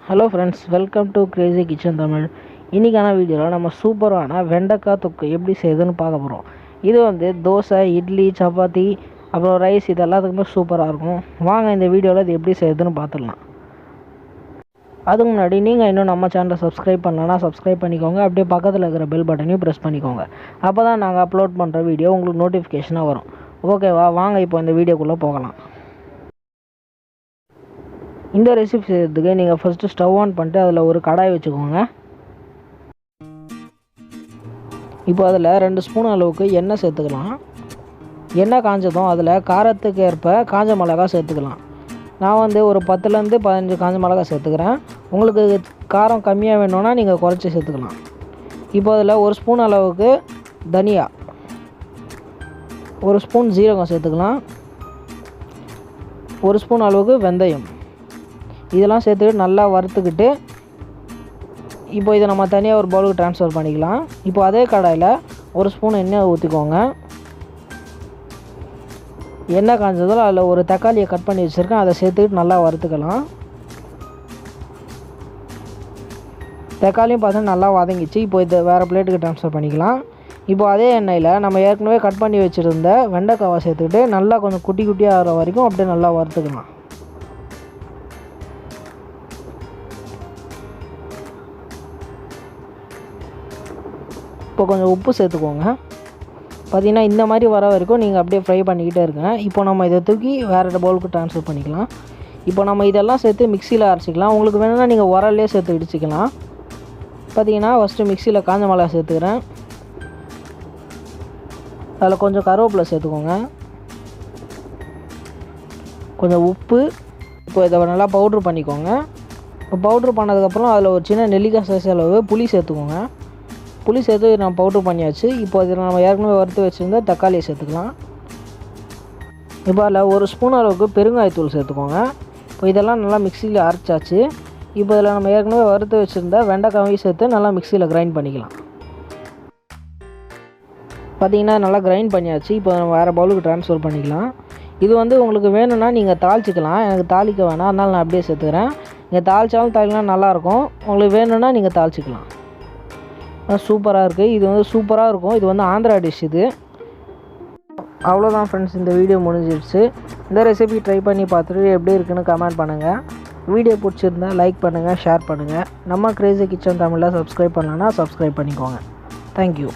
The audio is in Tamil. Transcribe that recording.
Hello friends, welcome to Crazy kitchen Tamil. இன்றைக்கான வீடியோவில் நம்ம சூப்பரான வெண்டைக்காய் தொக்கு எப்படி செய்யுதுன்னு பார்க்க போகிறோம். இது வந்து தோசை, இட்லி, சப்பாத்தி, அப்புறம் ரைஸ் இது எல்லாத்துக்குமே சூப்பராக இருக்கும். வாங்க இந்த வீடியோவில் இது எப்படி செய்யுதுன்னு பார்த்துடலாம். அதுக்கு முன்னாடி நீங்கள் இன்னும் நம்ம சேனலை சப்ஸ்கிரைப் பண்ணலன்னா சப்ஸ்கிரைப் பண்ணிக்கோங்க. அப்படியே பக்கத்தில் இருக்கிற பெல் பட்டனையும் ப்ரெஸ் பண்ணிக்கோங்க. அப்போ தான் நாங்கள் அப்லோட் பண்ணுற வீடியோ உங்களுக்கு நோட்டிஃபிகேஷனாக வரும். ஓகேவா? வாங்க இப்போ இந்த வீடியோக்குள்ளே போகலாம். இந்த ரெசிபி செய்கிறதுக்கு நீங்கள் ஃபஸ்ட்டு ஸ்டவ் ஆன் பண்ணிட்டு அதில் ஒரு கடாய் வச்சுக்கோங்க. இப்போ அதில் 2 ஸ்பூன் அளவுக்கு எண்ணெய் சேர்த்துக்கலாம். எண்ணெய் காஞ்சதும் அதில் காரத்துக்கு ஏற்ப காஞ்ச மிளகாய் சேர்த்துக்கலாம். நான் வந்து ஒரு 10லேருந்து 15 காஞ்ச மிளகாய் சேர்த்துக்கிறேன். உங்களுக்கு காரம் கம்மியாக வேணும்னா நீங்கள் குறைச்சி சேர்த்துக்கலாம். இப்போ அதில் 1 ஸ்பூன் அளவுக்கு தனியா, 1 ஸ்பூன் ஜீரகம் சேர்த்துக்கலாம், 1 ஸ்பூன் அளவுக்கு வெந்தயம், இதெல்லாம் சேர்த்துக்கிட்டு நல்லா வறுத்துக்கிட்டு இப்போ இதை நம்ம தனியாக ஒரு பவுலுக்கு ட்ரான்ஸ்ஃபர் பண்ணிக்கலாம். இப்போ அதே கடாயில் 1 ஸ்பூன் எண்ணெய் ஊற்றிக்கோங்க. எண்ணெய் காஞ்சதில் அதில் ஒரு தக்காளியை கட் பண்ணி வச்சுருக்கேன், அதை சேர்த்துக்கிட்டு நல்லா வறுத்துக்கலாம். தக்காளியும் பார்த்தா நல்லா வதங்கிச்சு. இப்போ இதை வேறு பிளேட்டுக்கு ட்ரான்ஸ்ஃபர் பண்ணிக்கலாம். இப்போ அதே எண்ணெயில் நம்ம ஏற்கனவே கட் பண்ணி வச்சுருந்த வெண்டைக்காவை சேர்த்துக்கிட்டு நல்லா கொஞ்சம் குட்டி குட்டியாக ஆகிற வரைக்கும் அப்படியே நல்லா வறுத்துக்கலாம். இப்போ கொஞ்சம் உப்பு சேர்த்துக்கோங்க. பார்த்திங்கன்னா இந்த மாதிரி வர வரைக்கும் நீங்கள் அப்படியே ஃப்ரை பண்ணிக்கிட்டே இருங்க. இப்போ நம்ம இதை தூக்கி வேறு பவுலுக்கு ட்ரான்ஸ்ஃபர் பண்ணிக்கலாம். இப்போ நம்ம இதெல்லாம் சேர்த்து மிக்சியில் அரைச்சிக்கலாம். உங்களுக்கு வேணும்னா நீங்கள் உரல்லே சேர்த்து இடிச்சிக்கலாம். பார்த்திங்கன்னா ஃபஸ்ட்டு மிக்சியில் காஞ்ச மிளகா சேர்த்துக்கிறேன். அதில் கொஞ்சம் கருவேப்பிலை சேர்த்துக்கோங்க, கொஞ்சம் உப்பு. இப்போ இதை நல்லா பவுட்ரு பண்ணிக்கோங்க. இப்போ பவுட்ரு பண்ணதுக்கப்புறம் அதில் ஒரு சின்ன நெல்லிக்காய் சைஸ் அளவு புளி சேர்த்துக்கோங்க. புளி சேர்த்து நம்ம பவுட்ரு பண்ணியாச்சு. இப்போ இதில் நம்ம ஏற்கனவே வறுத்து வச்சுருந்தா தக்காளியை சேர்த்துக்கலாம். இப்போ அதில் 1 ஸ்பூன் அளவுக்கு பெருங்காயத்தூள் சேர்த்துக்கோங்க. இப்போ இதெல்லாம் நல்லா மிக்சியில் அரைச்சாச்சு. இப்போ இதில் நம்ம ஏற்கனவே வறுத்து வச்சுருந்தா வெண்டைக்காயும் சேர்த்து நல்லா மிக்சியில் கிரைண்ட் பண்ணிக்கலாம். பார்த்திங்கன்னா நல்லா கிரைண்ட் பண்ணியாச்சு. இப்போ நம்ம வேறு பவுலுக்கு ட்ரான்ஸ்ஃபர் பண்ணிக்கலாம். இது வந்து உங்களுக்கு வேணும்னா நீங்கள் தாளிச்சிக்கலாம். எனக்கு தாளிக்க வேணாம், அதனால் நான் அப்படியே சேர்த்துக்கிறேன். நீங்கள் தாளித்தாலும் தாளிக்கலாம் நல்லாயிருக்கும். உங்களுக்கு வேணும்னா நீங்கள் தாளிச்சிக்கலாம். சூப்பராக இருக்குது. இது வந்து சூப்பராக இருக்கும். இது வந்து ஆந்திரா டிஷ். இது அவ்வளோதான் ஃப்ரெண்ட்ஸ், இந்த வீடியோ முடிஞ்சிடுச்சு. இந்த ரெசிபி ட்ரை பண்ணி பார்த்துட்டு எப்படி இருக்குன்னு கமெண்ட் பண்ணுங்கள். வீடியோ பிடிச்சிருந்தா லைக் பண்ணுங்கள், ஷேர் பண்ணுங்கள். நம்ம கிரேசி கிச்சன் தமிழில் சப்ஸ்கிரைப் பண்ணலன்னா சப்ஸ்கிரைப் பண்ணிக்கோங்க. தேங்க்யூ.